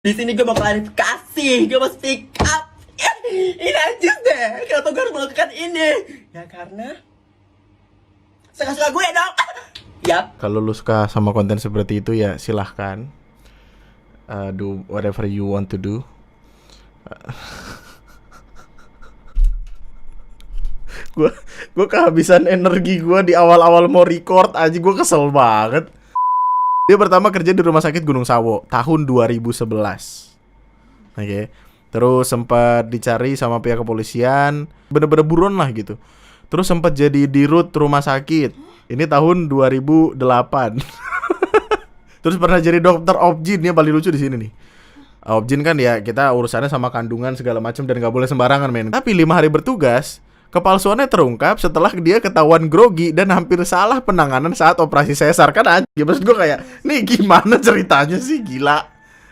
Di sini gue mau klarifikasi, gue mau speak up. Ini aja deh, kenapa gue harus melakukan ini? Ya karena suka-suka gue dong. Yap. Kalau lu suka sama konten seperti itu ya silahkan, do whatever you want to do. Gue kehabisan energi gue di awal-awal mau record aja, gue kesel banget. Dia pertama kerja di rumah sakit Gunung Sawo tahun 2011. Oke. Terus sempat dicari sama pihak kepolisian, bener-bener buron lah gitu. Terus sempat jadi dirut rumah sakit. Ini tahun 2008. Terus pernah jadi dokter obgyn, yang paling lucu di sini nih. Obgyn kan ya kita urusannya sama kandungan segala macam dan nggak boleh sembarangan men. Tapi 5 hari bertugas, kepalsuannya terungkap setelah dia ketahuan grogi dan hampir salah penanganan saat operasi sesar. Kan aja, maksud gue kayak, nih gimana ceritanya sih, gila.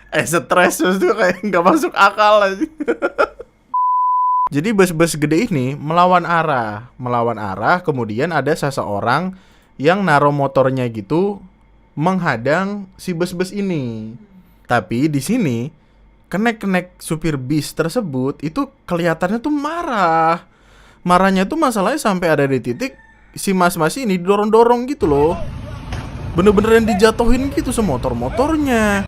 Stres, maksud gue kayak nggak masuk akal aja. Jadi bus-bus gede ini melawan arah, kemudian ada seseorang yang naruh motornya gitu menghadang si bus-bus ini. Tapi di sini kenek supir bis tersebut itu kelihatannya tuh marah. Marahnya tuh masalahnya sampai ada di titik si mas-mas ini dorong-dorong gitu loh. Bener-bener yang dijatuhin gitu semotor-motornya.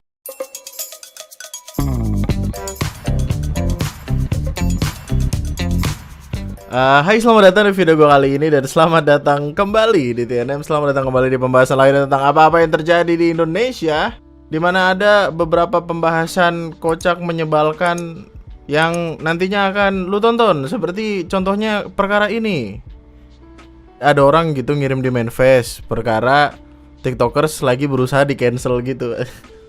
Hai, selamat datang di video gue kali ini dan selamat datang kembali di TNM. Selamat datang kembali di pembahasan lain tentang apa-apa yang terjadi di Indonesia, di mana ada beberapa pembahasan kocak menyebalkan yang nantinya akan lu tonton. Seperti contohnya perkara ini. Ada orang gitu ngirim di manifest perkara TikTokers lagi berusaha di cancel gitu.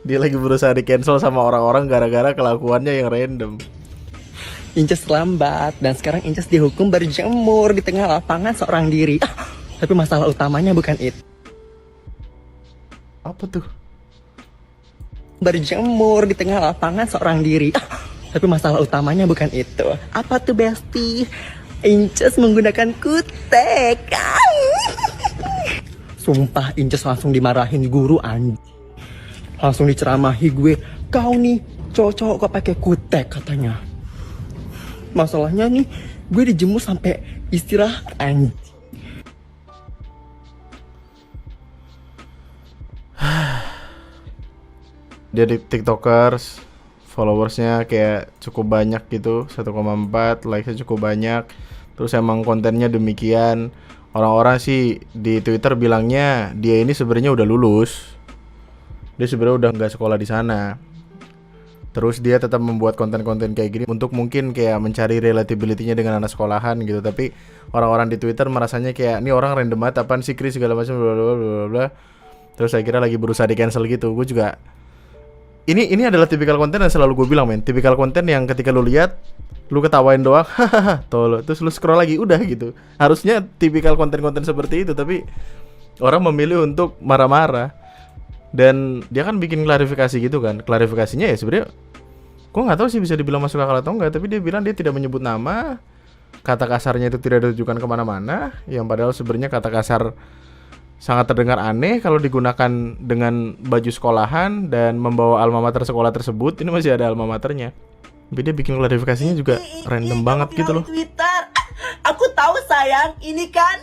Dia lagi berusaha di cancel sama orang-orang gara-gara kelakuannya yang random. Inces terlambat dan sekarang Inces dihukum berjemur di tengah lapangan seorang diri. Tapi masalah utamanya bukan itu. Apa tuh? Berjemur di tengah lapangan seorang diri. Tapi masalah utamanya bukan itu. Apa tuh Besti? Inces menggunakan kutek. Sumpah Inces langsung dimarahin guru anjing. Langsung diceramahi gue. Kau nih cowok-cowok kok pakai kutek katanya. Masalahnya nih gue dijemur sampai istirahat anjing. Dia di TikTokers, followersnya kayak cukup banyak gitu, 1,4, likesnya cukup banyak. Terus emang kontennya demikian. Orang-orang sih di Twitter bilangnya dia ini sebenarnya udah lulus. Dia sebenarnya udah nggak sekolah di sana. Terus dia tetap membuat konten-konten kayak gini untuk mungkin kayak mencari relatability-nya dengan anak sekolahan gitu. Tapi orang-orang di Twitter merasanya kayak ini orang random banget, apaan sih Chris segala macam bla bla bla bla. Terus saya kira lagi berusaha di cancel gitu. Gue juga ini adalah tipikal konten yang selalu gue bilang men, tipikal konten yang ketika lu lihat lu ketawain doang, hahaha, tolol, terus lu scroll lagi udah gitu. Harusnya tipikal konten-konten seperti itu, tapi orang memilih untuk marah-marah. Dan dia kan bikin klarifikasi gitu kan. Klarifikasinya ya sebenarnya gue nggak tahu sih bisa dibilang masuk akal atau enggak, tapi dia bilang dia tidak menyebut nama, kata kasarnya itu tidak ditujukan kemana-mana, yang padahal sebenarnya kata kasar sangat terdengar aneh kalau digunakan dengan baju sekolahan dan membawa alma mater sekolah tersebut. Ini masih ada alma maternya, tapi dia bikin klarifikasinya juga random banget gitu loh. Twitter. Aku tahu sayang, ini kan.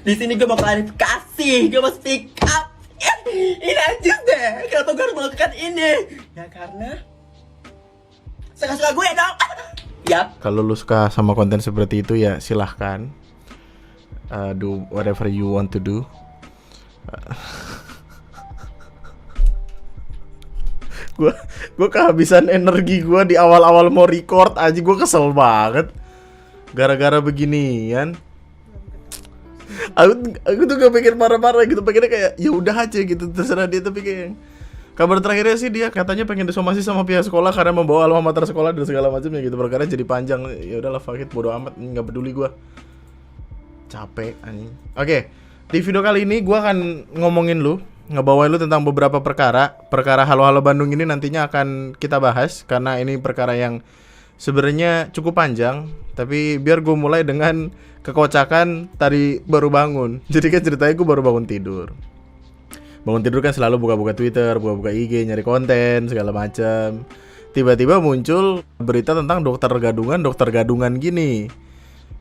Di sini gue mau klarifikasi, gue mau speak up. Ini aja deh, kenapa gue harus melakukan ini? Ya karena suka-suka gue dong. Yap. Kalau lu suka sama konten seperti itu ya silahkan, do whatever you want to do. Gue kehabisan energi gue di awal-awal mau record aja, gue kesel banget gara-gara beginian. Aku tuh gak pengen marah-marah gitu, pengennya kayak ya udah aja gitu, terserah dia. Tapi kayak kabar terakhirnya sih dia katanya pengen disomasi sama pihak sekolah karena membawa alma mater sekolah dan segala macamnya gitu. Perkara jadi panjang. Ya udahlah, fuck it, bodo amat, nggak peduli gue. Capek anjing. Oke, di video kali ini gue akan ngebawain lu tentang beberapa perkara Halo-Halo Bandung ini nantinya akan kita bahas karena ini perkara yang sebenarnya cukup panjang. Tapi biar gue mulai dengan kekocakan tadi baru bangun. Jadi kan ceritanya gue baru bangun tidur. Bangun tidur kan selalu buka-buka Twitter, buka-buka IG, nyari konten segala macam. Tiba-tiba muncul berita tentang dokter gadungan gini.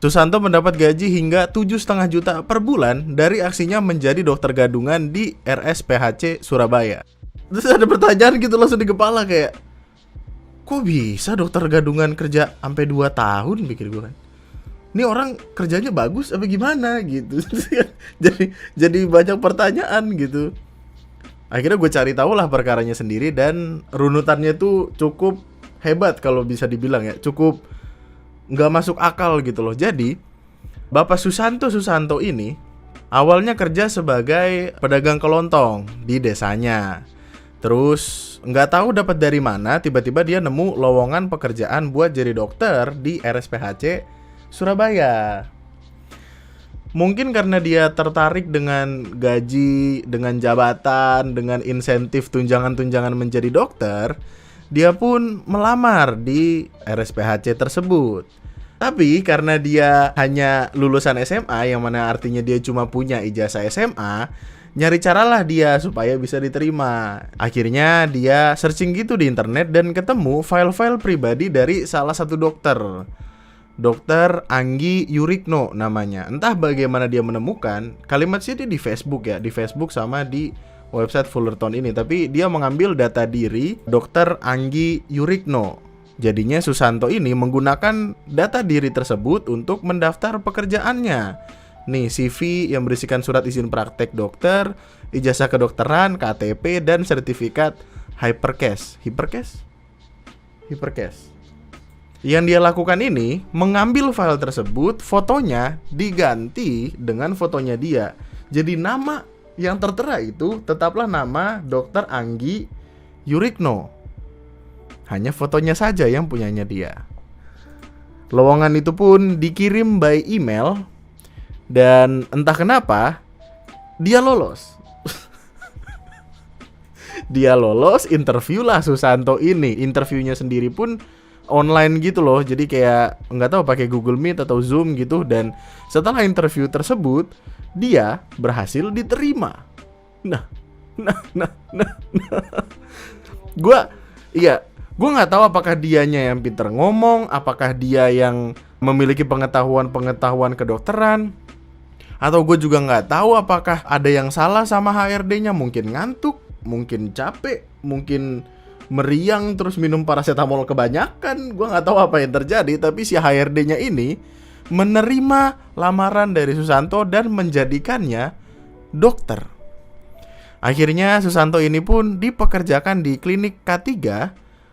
Susanto mendapat gaji hingga 7,5 juta per bulan dari aksinya menjadi dokter gadungan di RSPHC Surabaya. Terus ada pertanyaan gitu langsung di kepala kayak, kok bisa dokter gadungan kerja sampai 2 tahun, pikir gue kan. Ini orang kerjanya bagus apa gimana gitu. jadi banyak pertanyaan gitu. Akhirnya gue cari tahu lah perkaranya sendiri dan runutannya tuh cukup hebat kalau bisa dibilang ya. Cukup nggak masuk akal gitu loh. Jadi Bapak Susanto ini awalnya kerja sebagai pedagang kelontong di desanya. Terus nggak tahu dapat dari mana tiba-tiba dia nemu lowongan pekerjaan buat jadi dokter di RSPHC Surabaya. Mungkin karena dia tertarik dengan gaji, dengan jabatan, dengan insentif tunjangan-tunjangan menjadi dokter, dia pun melamar di RSPHC tersebut. Tapi karena dia hanya lulusan SMA, yang mana artinya dia cuma punya ijazah SMA, nyari caralah dia supaya bisa diterima. Akhirnya dia searching gitu di internet dan ketemu file-file pribadi dari salah satu dokter. Dr. Anggi Yurikno namanya. Entah bagaimana dia menemukan kalimat sih di Facebook ya, di Facebook sama di website Fullerton ini. Tapi dia mengambil data diri Dr. Anggi Yurikno. Jadinya Susanto ini menggunakan data diri tersebut untuk mendaftar pekerjaannya. Nih, CV yang berisikan surat izin praktek dokter, ijazah kedokteran, KTP, dan sertifikat Hypercase. Yang dia lakukan ini, mengambil file tersebut, fotonya diganti dengan fotonya dia. Jadi nama yang tertera itu tetaplah nama Dr. Anggi Yurikno. Hanya fotonya saja yang punyanya dia. Lowongan itu pun dikirim by email. Dan entah kenapa dia lolos. Dia lolos, interview lah Susanto ini. Interviewnya sendiri pun online gitu loh. Jadi kayak nggak tahu pakai Google Meet atau Zoom gitu. Dan setelah interview tersebut, dia berhasil diterima. Nah. Gue nggak tahu apakah dianya yang pinter ngomong, apakah dia yang memiliki pengetahuan kedokteran, atau gue juga nggak tahu apakah ada yang salah sama HRD-nya. Mungkin ngantuk, mungkin capek, mungkin meriang terus minum paracetamol kebanyakan. Gue nggak tahu apa yang terjadi, tapi si HRD-nya ini menerima lamaran dari Susanto dan menjadikannya dokter. Akhirnya Susanto ini pun dipekerjakan di klinik K3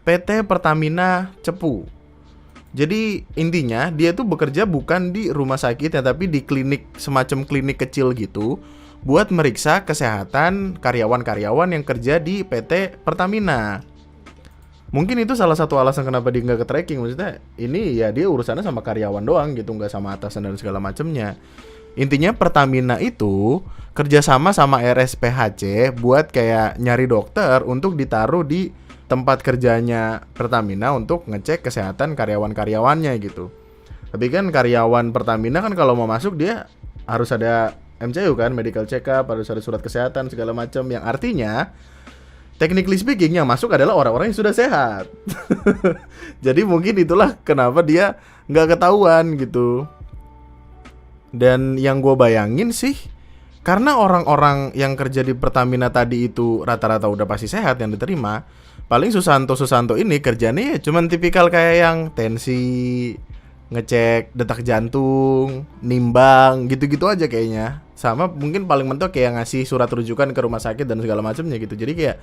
PT Pertamina Cepu. Jadi intinya dia tuh bekerja bukan di rumah sakit ya, tapi di klinik, semacam klinik kecil gitu, buat meriksa kesehatan karyawan-karyawan yang kerja di PT Pertamina. Mungkin itu salah satu alasan kenapa dia nggak ke-tracking. Maksudnya ini ya dia urusannya sama karyawan doang gitu, nggak sama atasan dan segala macemnya. Intinya Pertamina itu kerjasama sama RSPHC buat kayak nyari dokter untuk ditaruh di tempat kerjanya Pertamina untuk ngecek kesehatan karyawan-karyawannya gitu. Tapi kan karyawan Pertamina kan kalau mau masuk dia harus ada MCU kan, medical check up, harus ada surat kesehatan segala macam, yang artinya technically speaking yang masuk adalah orang-orang yang sudah sehat. Jadi mungkin itulah kenapa dia nggak ketahuan gitu. Dan yang gue bayangin sih, karena orang-orang yang kerja di Pertamina tadi itu rata-rata udah pasti sehat yang diterima, paling Susanto ini kerjanya ya cuman tipikal kayak yang tensi, ngecek detak jantung, nimbang, gitu-gitu aja kayaknya. Sama mungkin paling mentok kayak ngasih surat rujukan ke rumah sakit dan segala macamnya gitu. Jadi kayak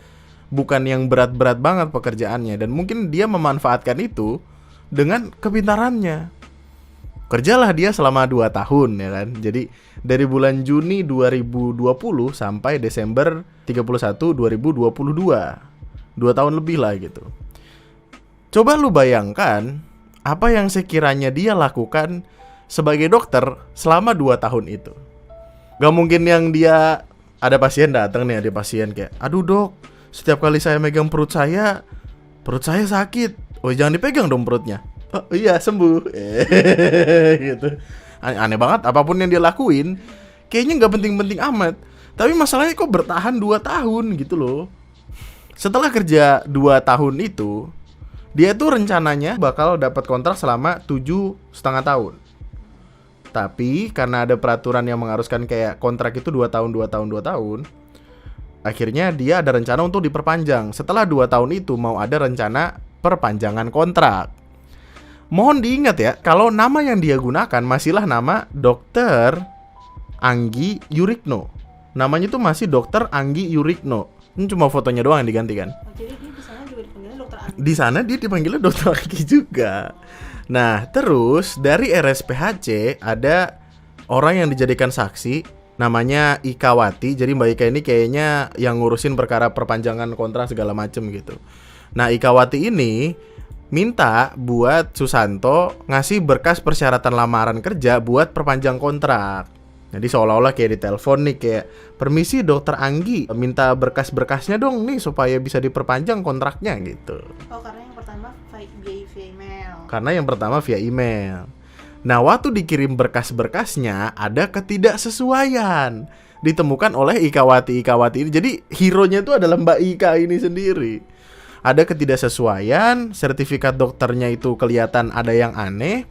bukan yang berat-berat banget pekerjaannya. Dan mungkin dia memanfaatkan itu dengan kepintarannya. Kerjalah dia selama 2 tahun ya kan. Jadi dari bulan Juni 2020 sampai Desember 31 2022. 2 tahun lebih lah gitu. Coba lu bayangkan apa yang sekiranya dia lakukan sebagai dokter selama 2 tahun itu. Gak mungkin yang dia ada pasien datang nih, ada pasien kayak, aduh dok, setiap kali saya megang perut saya sakit. Oh jangan dipegang dong perutnya. Oh iya sembuh. Gitu. Aneh banget, apapun yang dia lakuin kayaknya gak penting-penting amat. Tapi masalahnya kok bertahan 2 tahun gitu loh. Setelah kerja 2 tahun itu, dia tuh rencananya bakal dapat kontrak selama 7,5 tahun. Tapi karena ada peraturan yang mengharuskan kayak kontrak itu 2 tahun, 2 tahun, 2 tahun, akhirnya dia ada rencana untuk diperpanjang. Setelah 2 tahun itu mau ada rencana perpanjangan kontrak. Mohon diingat ya, kalau nama yang dia gunakan masihlah nama Dr. Anggi Yurikno. Namanya tuh masih Dr. Anggi Yurikno. Ini cuma fotonya doang yang diganti kan. Jadi dia di sana juga dipanggilnya dokter Anggi. Di sana dia dipanggilnya Dr. Anggi juga. Nah, terus dari RSPHC ada orang yang dijadikan saksi namanya Ikawati. Jadi Mbak Ika ini kayaknya yang ngurusin perkara perpanjangan kontrak segala macem gitu. Nah, Ikawati ini minta buat Susanto ngasih berkas persyaratan lamaran kerja buat perpanjang kontrak. Jadi seolah-olah kayak ditelepon nih kayak, permisi dokter Anggi, minta berkas-berkasnya dong nih supaya bisa diperpanjang kontraknya gitu. Oh, karena yang pertama via email. Karena yang pertama via email. Nah, waktu dikirim berkas-berkasnya ada ketidaksesuaian ditemukan oleh Ikawati ini. Jadi hero-nya itu adalah Mbak Ika ini sendiri. Ada ketidaksesuaian, sertifikat dokternya itu kelihatan ada yang aneh.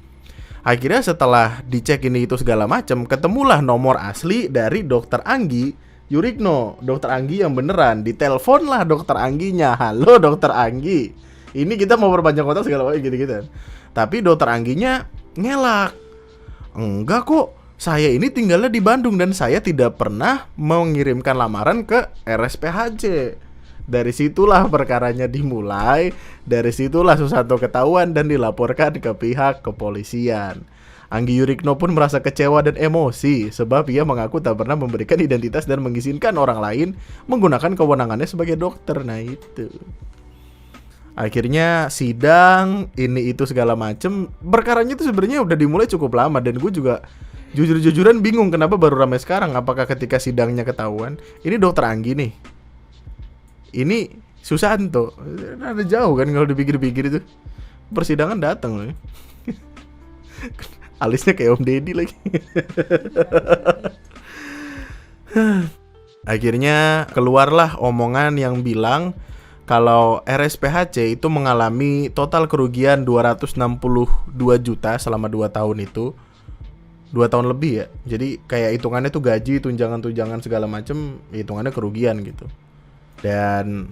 Akhirnya setelah dicek ini itu segala macam, ketemulah nomor asli dari dokter Anggi Yurikno. Dokter Anggi yang beneran. Diteleponlah dokter Angginya. Halo dokter Anggi, ini kita mau perpanjang kontrak segala macam gitu-gitu. Tapi dokter Angginya ngelak. Enggak kok, saya ini tinggalnya di Bandung dan saya tidak pernah mengirimkan lamaran ke RSPHC. Dari situlah perkaranya dimulai. Dari situlah Susanto ketahuan dan dilaporkan ke pihak kepolisian. Anggi Yurikno pun merasa kecewa dan emosi sebab ia mengaku tak pernah memberikan identitas dan mengizinkan orang lain menggunakan kewenangannya sebagai dokter. Nah itu. Akhirnya sidang ini itu segala macem. Perkaranya itu sebenarnya udah dimulai cukup lama dan gue juga jujur-jujuran bingung kenapa baru ramai sekarang. Apakah ketika sidangnya ketahuan ini dokter Anggi nih, ini Susanto, ada jauh kan kalau dipikir-pikir itu. Persidangan datang loh. Alisnya kayak Om Deddy lagi. Akhirnya keluarlah omongan yang bilang kalau RSPHC itu mengalami total kerugian 262 juta selama 2 tahun itu. 2 tahun lebih ya. Jadi kayak hitungannya tuh gaji, tunjangan-tunjangan segala macem, hitungannya kerugian gitu. Dan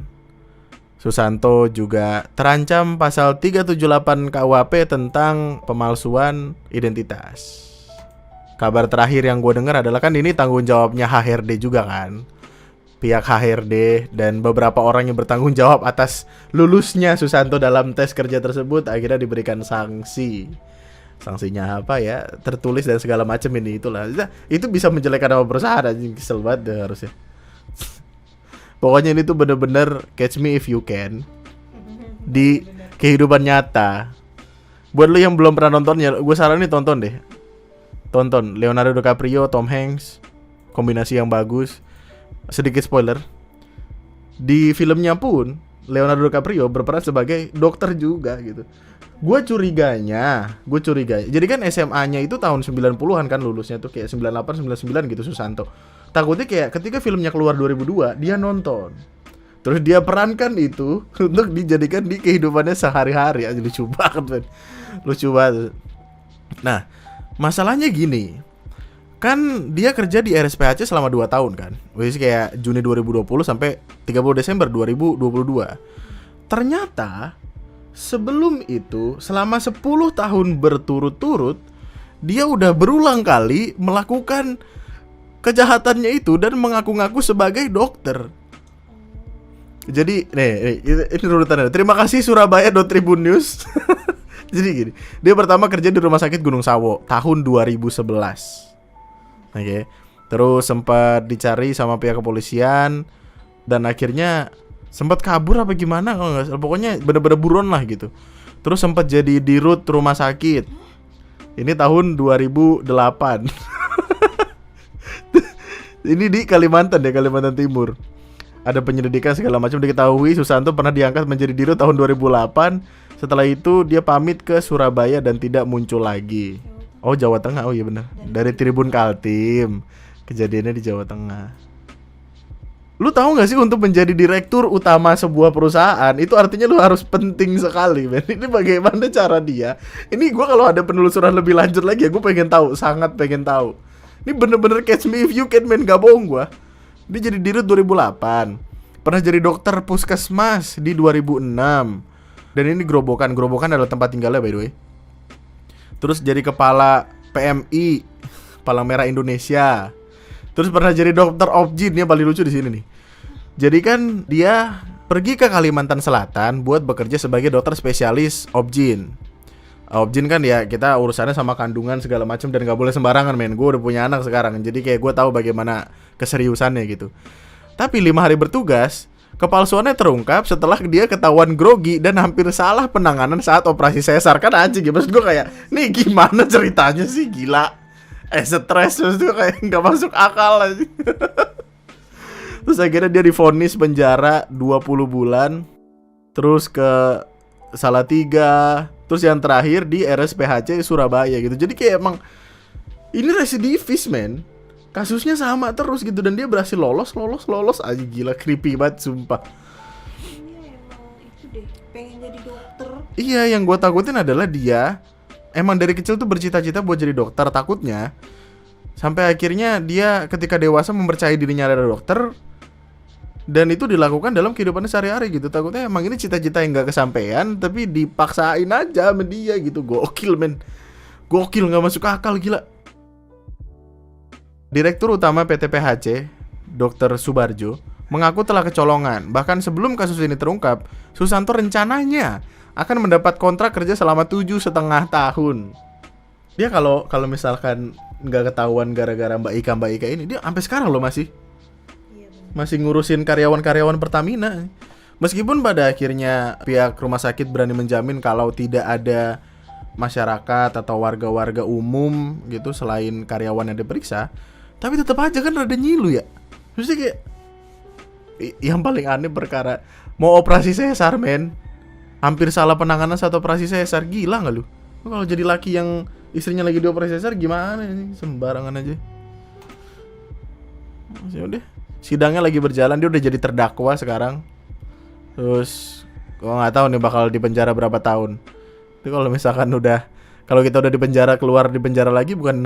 Susanto juga terancam pasal 378 KUHP tentang pemalsuan identitas. Kabar terakhir yang gue dengar adalah kan ini tanggung jawabnya HRD juga kan. Pihak HRD dan beberapa orang yang bertanggung jawab atas lulusnya Susanto dalam tes kerja tersebut akhirnya diberikan sanksi. Sanksinya apa ya? Tertulis dan segala macam ini itulah. Itu bisa menjelekkan nama perusahaan, anjing, kesel banget deh harusnya. Pokoknya ini tuh bener-bener catch me if you can di kehidupan nyata. Buat lo yang belum pernah nonton ya, gue saranin tonton deh. Tonton Leonardo DiCaprio, Tom Hanks, kombinasi yang bagus. Sedikit spoiler, di filmnya pun Leonardo DiCaprio berperan sebagai dokter juga gitu. Gue curiganya. Jadi kan SMA-nya itu tahun 90-an kan lulusnya tuh kayak 98, 99 gitu Susanto. Takutnya kayak ketika filmnya keluar 2002 dia nonton, terus dia perankan itu untuk dijadikan di kehidupannya sehari-hari. Aja lucu banget man. Lucu banget. Nah masalahnya gini, kan dia kerja di RSPHC selama 2 tahun kan, which kayak Juni 2020 sampai 30 Desember 2022. Ternyata sebelum itu selama 10 tahun berturut-turut dia udah berulang kali melakukan kejahatannya itu dan mengaku-ngaku sebagai dokter. Jadi nih ini urutannya. Terima kasih Surabaya.Tribun News. Jadi gini, dia pertama kerja di Rumah Sakit Gunung Sawo tahun 2011. Oke. Terus sempat dicari sama pihak kepolisian dan akhirnya sempat kabur apa gimana kalau nggak salah. Pokoknya bener-bener buron lah gitu. Terus sempat jadi dirut rumah sakit. Ini tahun 2008. Ini di Kalimantan ya, Kalimantan Timur. Ada penyelidikan segala macam. Diketahui Susanto pernah diangkat menjadi dirut tahun 2008. Setelah itu dia pamit ke Surabaya dan tidak muncul lagi. Oh Jawa Tengah, oh iya benar. Dari Tribun Kaltim. Kejadiannya di Jawa Tengah. Lu tahu nggak sih untuk menjadi direktur utama sebuah perusahaan itu artinya lu harus penting sekali, men. Ini bagaimana cara dia? Ini gua kalau ada penelusuran lebih lanjut lagi ya, gue pengen tahu, sangat pengen tahu. Ini bener-bener catch me if you can, men, gak bohong gua. Dia jadi dirut 2008. Pernah jadi dokter puskesmas di 2006. Dan ini gerobokan adalah tempat tinggalnya, by the way. Terus jadi kepala PMI, Palang Merah Indonesia. Terus pernah jadi dokter Obgyn, yang paling lucu di sini nih. Jadi kan dia pergi ke Kalimantan Selatan buat bekerja sebagai dokter spesialis Obgyn. Obgyn kan ya kita urusannya sama kandungan segala macam dan gak boleh sembarangan, men. Gue udah punya anak sekarang, jadi kayak gue tahu bagaimana keseriusannya gitu. Tapi 5 hari bertugas, kepalsuannya terungkap setelah dia ketahuan grogi dan hampir salah penanganan saat operasi sesar. Kan anjing, maksud gue kayak, nih gimana ceritanya sih, gila. Stres, maksud gue kayak gak masuk akal aja. Terus akhirnya dia divonis penjara 20 bulan. Terus ke Salatiga. Terus yang terakhir di RSPHC Surabaya gitu. Jadi kayak emang ini residivis, men. Kasusnya sama terus gitu. Dan dia berhasil lolos aja, gila, creepy banget, sumpah. Ini emang itu deh, pengen jadi dokter. Iya, yang gue takutin adalah dia emang dari kecil tuh bercita-cita buat jadi dokter. Takutnya sampai akhirnya dia ketika dewasa mempercayai dirinya adalah dokter, dan itu dilakukan dalam kehidupannya sehari-hari gitu. Takutnya emang ini cita-cita yang gak kesampaian, tapi dipaksain aja sama dia gitu. Gokil, men. Gokil, gak masuk akal, gila. Direktur utama PT PHC, Dr. Subarjo, mengaku telah kecolongan. Bahkan sebelum kasus ini terungkap, Susanto rencananya akan mendapat kontrak kerja selama 7,5 tahun. Dia kalau misalkan nggak ketahuan gara-gara Mbak Ika ini, dia sampai sekarang loh masih ngurusin karyawan-karyawan Pertamina. Meskipun pada akhirnya pihak rumah sakit berani menjamin kalau tidak ada masyarakat atau warga-warga umum gitu selain karyawan yang diperiksa, tapi tetap aja kan rada nyilu ya. Maksudnya kayak yang paling aneh perkara mau operasi sesar, men. Hampir salah penanganan saat operasi sesar. Gila gak lu? Kalau jadi laki yang istrinya lagi dioperasi sesar gimana ini? Sembarangan aja. Ya udah. Sidangnya lagi berjalan, dia udah jadi terdakwa sekarang. Terus gua nggak tahu nih bakal dipenjara berapa tahun. Tapi kalau misalkan kalau kita udah dipenjara, keluar dipenjara lagi, bukan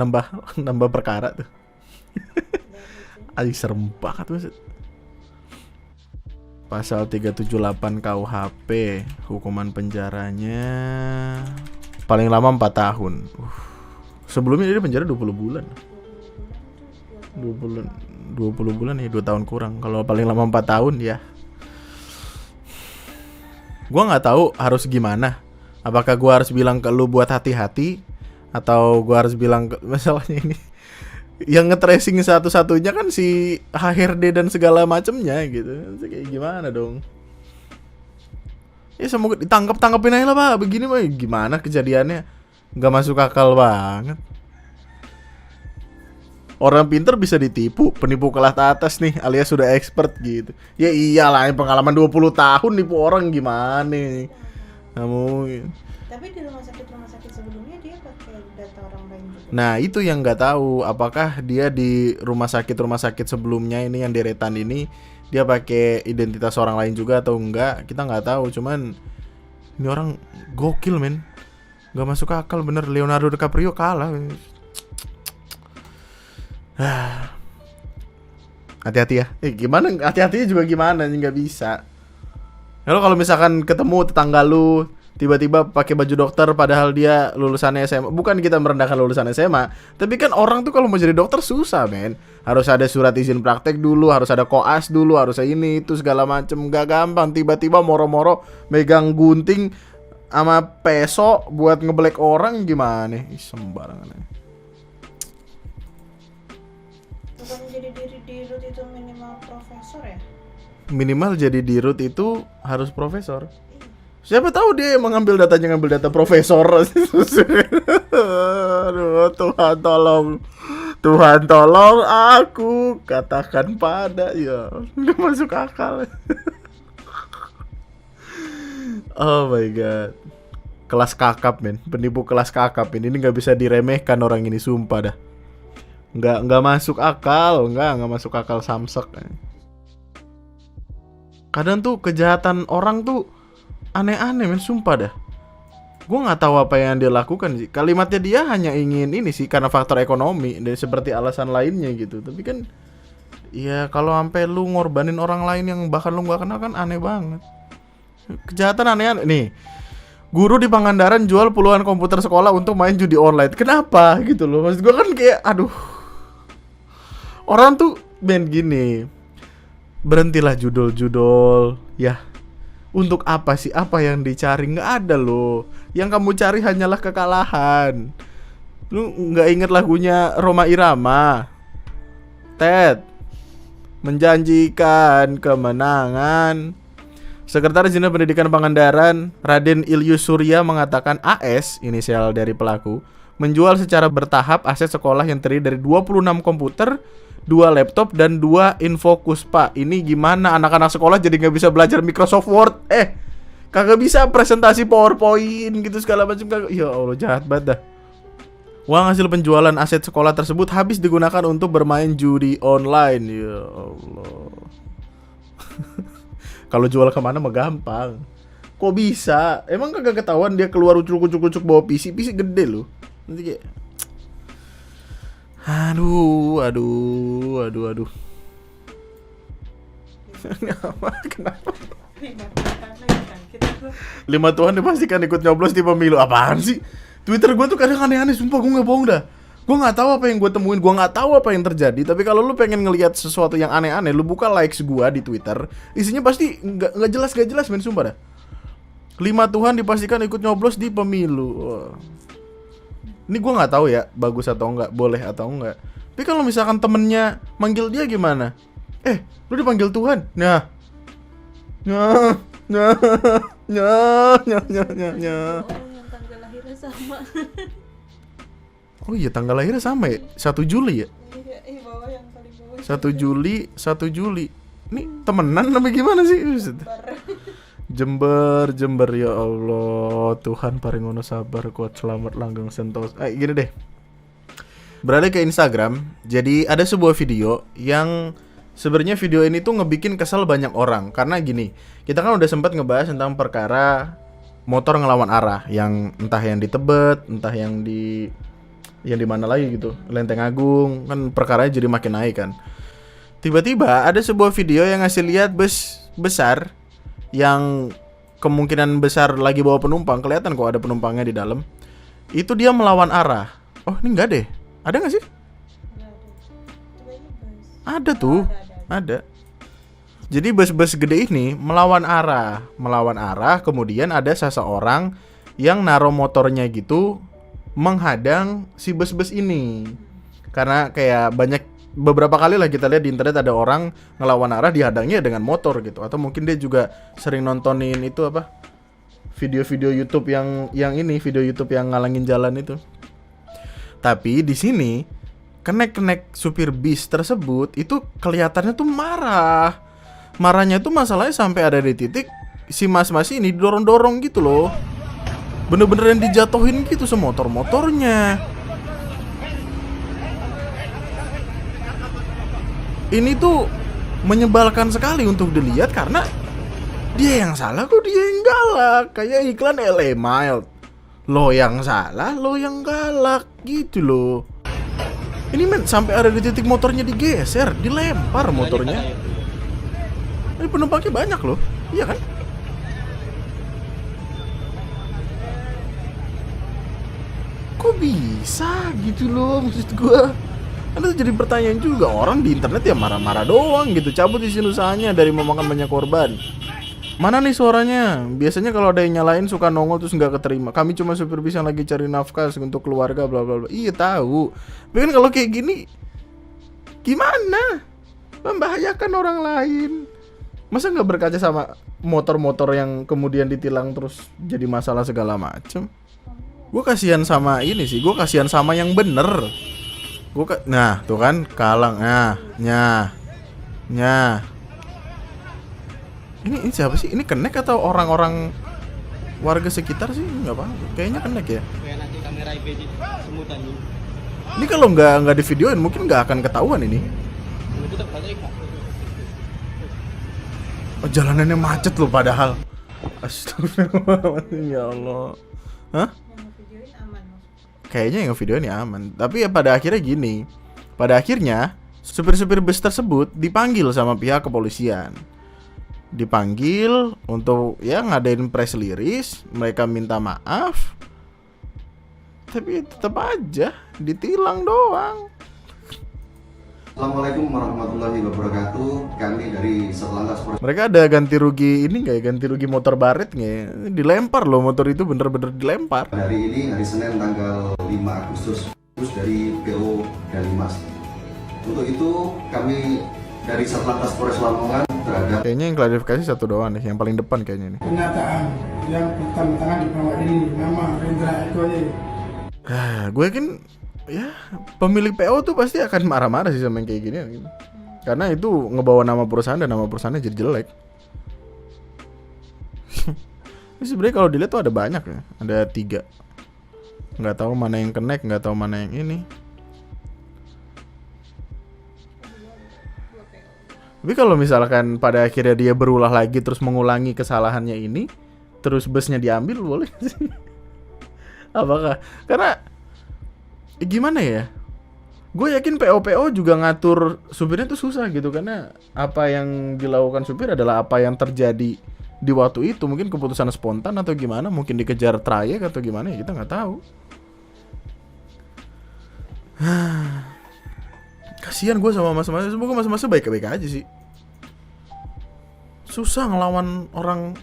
nambah perkara tuh. Aduh, serem banget maksud. Pasal 378 KUHP, hukuman penjaranya paling lama 4 tahun. Sebelumnya dia penjara 20 bulan. 20 bulan ya, 2 tahun kurang. Kalau paling lama 4 tahun ya. Gua nggak tahu harus gimana. Apakah gua harus bilang ke lu buat hati-hati, atau gua harus bilang masalahnya ini yang nge-tracing satu-satunya kan si HRD dan segala macemnya gitu. Kayak gimana dong? Ya semoga ditangkapin aja lah, Pak. Begini mah gimana kejadiannya? Gak masuk akal banget. Orang pinter bisa ditipu, penipu kelas atas nih, alias sudah expert gitu. Ya iyalah, pengalaman 20 tahun nipu orang gimana nih? Kamu. Tapi di rumah sakit sebelumnya dia pakai data orang lain juga. Nah itu yang nggak tahu, apakah dia di rumah sakit sebelumnya ini yang deretan ini dia pakai identitas orang lain juga atau enggak, kita nggak tahu. Cuman ini orang gokil, men, nggak masuk akal bener. Leonardo DiCaprio kalah. Hati-hati ya. Gimana hati-hatinya juga gimana, nggak bisa. Kalau misalkan ketemu tetangga lu tiba-tiba pakai baju dokter padahal dia lulusannya SMA. Bukan kita merendahkan lulusan SMA, tapi kan orang tuh kalau mau jadi dokter susah, men. Harus ada surat izin praktek dulu, harus ada koas dulu, harus ada ini itu segala macem. Gak gampang tiba-tiba moro-moro megang gunting sama peso buat ngebelek orang gimana? Sembarangan. Bukan jadi dirut itu minimal profesor ya? Minimal jadi dirut itu harus profesor. Siapa tahu dia yang ngambil data profesor. Aduh, Tuhan tolong aku, katakan pada ya. Nggak masuk akal. Oh my god. Kelas kakap, men. Penipu kelas kakap ini nggak bisa diremehkan orang ini, sumpah dah. Nggak masuk akal, nggak masuk akal samsek. Kadang tuh kejahatan orang tuh aneh-aneh men, sumpah dah. Gue nggak tahu apa yang dia lakukan sih. Kalimatnya dia hanya ingin ini sih karena faktor ekonomi dan seperti alasan lainnya gitu. Tapi kan ya kalau sampai lu ngorbanin orang lain yang bahkan lu nggak kenal kan aneh banget. Kejahatan aneh-aneh nih. Guru di Pangandaran jual puluhan komputer sekolah untuk main judi online. Kenapa gitu loh? Maksud gue kan kayak aduh. Orang tuh main gini. Berhentilah judul-judul. Ya. Untuk apa sih? Apa yang dicari? Nggak ada loh. Yang kamu cari hanyalah kekalahan. Lu nggak inget lagunya Rhoma Irama? Ted. Menjanjikan kemenangan. Sekretaris Dinas Pendidikan Pangandaran, Raden Ilyus Surya mengatakan AS, inisial dari pelaku, menjual secara bertahap aset sekolah yang terdiri dari 26 komputer, 2 laptop, dan 2 infocus. Pak, ini gimana anak-anak sekolah jadi nggak bisa belajar Microsoft Word? Kagak bisa presentasi PowerPoint gitu segala macam. Ya Allah, jahat banget dah. Uang hasil penjualan aset sekolah tersebut habis digunakan untuk bermain judi online. Ya Allah. Kalau jual kemana mah gampang. Kok bisa? Emang kagak ketahuan dia keluar ucuk-ucuk bawa PC gede loh. Nanti kayak aduh. Kenapa? Lima Tuhan dipastikan ikut nyoblos di pemilu. Apaan sih? Twitter gue tuh kadang aneh-aneh, sumpah gue gak bohong dah. Gue gak tahu apa yang gue temuin, gue gak tahu apa yang terjadi. Tapi kalau lu pengen ngelihat sesuatu yang aneh-aneh, lu buka likes gue di Twitter, isinya pasti gak jelas men, sumpah dah. 5 Tuhan dipastikan ikut nyoblos di pemilu. Wah. Ini gue gak tahu ya, bagus atau enggak, boleh atau enggak. Tapi kalau misalkan temennya manggil dia gimana? Lu dipanggil Tuhan? Nah. Yang tanggal lahirnya sama. Oh iya, tanggal lahirnya sama ya? 1 Juli ya? Iya, bawah yang paling bawah. 1 Juli. Ini temenan apa gimana sih? Jember ya Allah. Tuhan paringono sabar kuat selamat langgeng sentos. Gini deh. Beralih ke Instagram. Jadi ada sebuah video yang sebenarnya video ini tuh ngebikin kesel banyak orang. Karena gini, kita kan udah sempat ngebahas tentang perkara motor ngelawan arah, yang entah yang di Tebet, entah yang di mana lagi gitu, Lenteng Agung, kan perkaranya jadi makin naik kan. Tiba-tiba ada sebuah video yang ngasih lihat bus besar yang kemungkinan besar lagi bawa penumpang, kelihatan kok ada penumpangnya di dalam. Itu dia melawan arah. Oh, ini enggak deh. Ada nggak sih? Ada tuh. Ada. Jadi bus-bus gede ini melawan arah, kemudian ada seseorang yang naruh motornya gitu menghadang si bus-bus ini. Karena kayak beberapa kali lah kita lihat di internet ada orang ngelawan arah dihadangnya dengan motor gitu, atau mungkin dia juga sering nontonin itu apa? Video-video YouTube yang video YouTube yang ngalangin jalan itu. Tapi di sini kenek supir bis tersebut itu kelihatannya tuh marah. Marahnya tuh masalahnya sampai ada di titik si mas-mas ini dorong-dorong gitu loh. Bener-bener yang dijatuhin gitu semotor-motornya. Ini tuh menyebalkan sekali untuk dilihat karena dia yang salah kok dia yang galak. Kayak iklan LA Mild. Lo yang salah, lo yang galak gitu loh. Ini men sampai ada di titik motornya digeser, dilempar motornya. Ini penumpangnya banyak loh, iya kan? Kok bisa gitu loh, maksud gua. Ada jadi pertanyaan juga, orang di internet ya marah-marah doang gitu, cabut izin usahanya dari memakan banyak korban. Mana nih suaranya? Biasanya kalau ada yang nyalain suka nongol terus nggak keterima. Kami cuma supir bis yang lagi cari nafkah untuk keluarga bla bla bla. Iya tahu. Tapi kan kalau kayak gini gimana? Membahayakan orang lain. Masa nggak berkaca sama motor-motor yang kemudian ditilang terus jadi masalah segala macem? Gue kasihan sama ini sih. Gue kasihan sama yang bener. Nah tuh kan kalang. Nah. Ini siapa sih? Ini kenek atau orang-orang warga sekitar sih? Nggak paham. Kayaknya kenek ya. Ini kalau nggak di videoin mungkin nggak akan ketahuan ini. Oh, jalanannya macet loh padahal. Astagfirullahaladzim, ya Allah. Hah? Yang ngevideoin aman loh. Kayaknya yang video ini aman. Tapi ya pada akhirnya gini. Pada akhirnya supir-supir bus tersebut dipanggil sama pihak kepolisian. Dipanggil untuk ya ngadain press release, mereka minta maaf. Tapi tetap aja ditilang doang. Assalamualaikum warahmatullahi wabarakatuh. Kami dari Satlantas Polres Mereka ada ganti rugi ini nggak ya? Ganti rugi motor baret nggak ya? Dilempar loh motor itu, bener-bener dilempar. hari ini hari Senin tanggal 5 Agustus dari PO dan Limas. Untuk itu kami dari Satlantas Polres Lamongan terhadap Kayaknya yang klarifikasi satu doang deh, yang paling depan kayaknya nih. Pernyataan yang pertama-tama di bawah ini nama Rendra Eko ini. Gue yakin ya pemilik PO tuh pasti akan marah-marah sih sama yang kayak gini gitu. Karena itu ngebawa nama perusahaan dan nama perusahaannya jadi jelek. Ini sebenarnya kalau dilihat tuh ada banyak ya, ada 3. Nggak tahu mana yang connect, nggak tahu mana yang ini. Tapi kalau misalkan pada akhirnya dia berulah lagi terus mengulangi kesalahannya ini, terus busnya diambil, boleh nggak sih? Apakah? Karena gimana ya? Gue yakin PO juga ngatur supirnya tuh susah gitu, karena apa yang dilakukan supir adalah apa yang terjadi di waktu itu. Mungkin keputusan spontan atau gimana, mungkin dikejar trayek atau gimana ya, kita nggak tahu. Kasihan gue sama mas-mas, semoga mas-masnya baik-baik aja sih. Susah ngelawan orang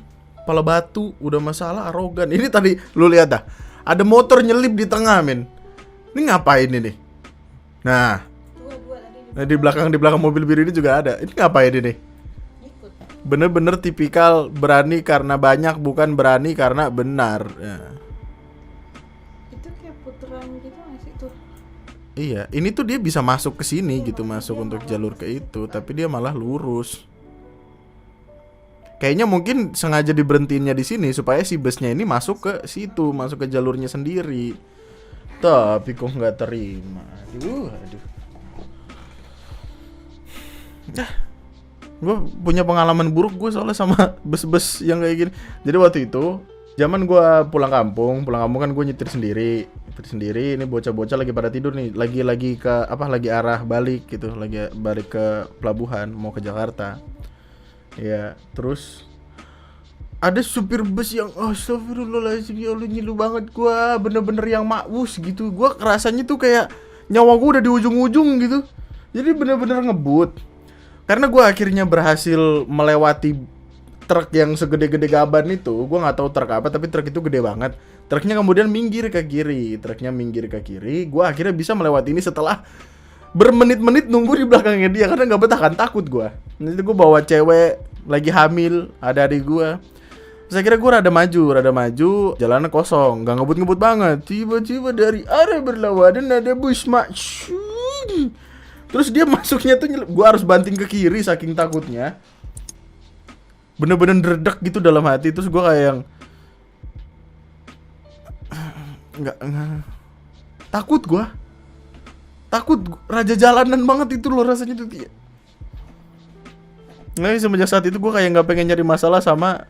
kepala batu, udah masalah arogan. Ini tadi lu lihat dah, ada motor nyelip di tengah, men. Ini ngapain ini? Nah, Dua tadi di belakang mobil biru ini juga ada. Ini ngapain ini? ikut. Bener-bener tipikal berani karena banyak, bukan berani karena benar. Ya. Itu kayak putaran gitu nggak sih tuh? Iya, ini tuh dia bisa masuk ke sini Iya, gitu, makanya masuk dia untuk malah jalur ke masuk itu, situ. tapi dia malah lurus. Kayaknya mungkin sengaja diberhentiinnya di sini supaya si busnya ini masuk ke situ, masuk ke jalurnya sendiri. Tapi kok nggak terima. Aduh. Gue punya pengalaman buruk gue soalnya sama bus-bus yang kayak gini. Jadi waktu itu zaman gue pulang kampung kan gue nyetir sendiri. Ini bocah-bocah lagi pada tidur nih, lagi ke apa, lagi arah balik gitu, lagi balik ke pelabuhan mau ke Jakarta. Ya, terus ada supir bus yang astagfirullahaladzim, ya Allah, nyilu banget gua, bener-bener yang maus gitu. Gua rasanya tuh kayak nyawa gua udah di ujung-ujung gitu. Jadi bener-bener ngebut. Karena gua akhirnya berhasil melewati truk yang segede-gede gaban itu. Gua nggak tahu truk apa, tapi truk itu gede banget. Truknya kemudian minggir ke kiri. Gua akhirnya bisa melewati ini setelah bermenit-menit nunggu di belakangnya dia, karena nggak betah kan, takut gua. Nanti gua bawa cewek lagi hamil, ada adik gua. Saya kira gue rada maju, jalanan kosong, nggak ngebut-ngebut banget. Tiba-tiba dari arah berlawanan ada bus terus dia masuknya tuh, gue harus banting ke kiri saking takutnya. Bener-bener dredek gitu dalam hati. Terus gue kayak yang nggak takut gue. Takut, raja jalanan banget itu loh rasanya tuh. Nah, semenjak saat itu gue kayak nggak pengen nyari masalah sama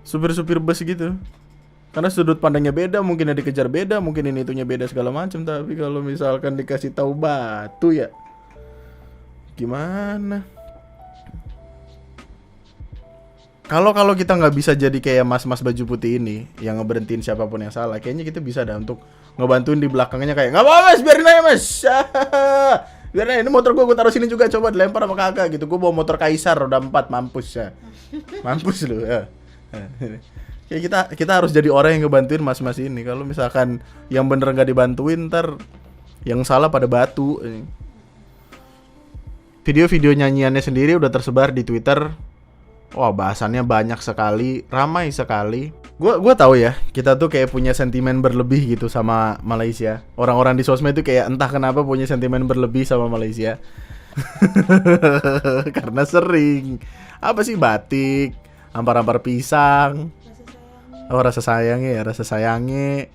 supir-supir bus gitu. Karena sudut pandangnya beda, mungkin yang dikejar beda, mungkin ini itunya beda segala macam. Tapi kalau misalkan dikasih tahu batu ya gimana? Kalau kita nggak bisa jadi kayak mas-mas baju putih ini yang ngeberhentiin siapapun yang salah, kayaknya kita bisa dah untuk ngebantuin di belakangnya kayak nggak apa-apa mas, biarin aja mas. Biarin aja, ini motor gue taruh sini juga, coba dilempar sama kakak gitu. Gue bawa motor Kaisar roda 4, mampus ya. Mampus lu ya. Kayak kita harus jadi orang yang ngebantuin mas-mas ini. Kalau misalkan yang bener nggak dibantuin, ntar yang salah pada batu. Video-video nyanyiannya sendiri udah tersebar di Twitter. Wah, bahasannya banyak sekali, ramai sekali. Gua tahu ya, kita tuh kayak punya sentimen berlebih gitu sama Malaysia. Orang-orang di sosmed itu kayak entah kenapa punya sentimen berlebih sama Malaysia. Karena sering apa sih, batik, ampar-ampar pisang. Rasa sayang. Rasa sayangnya.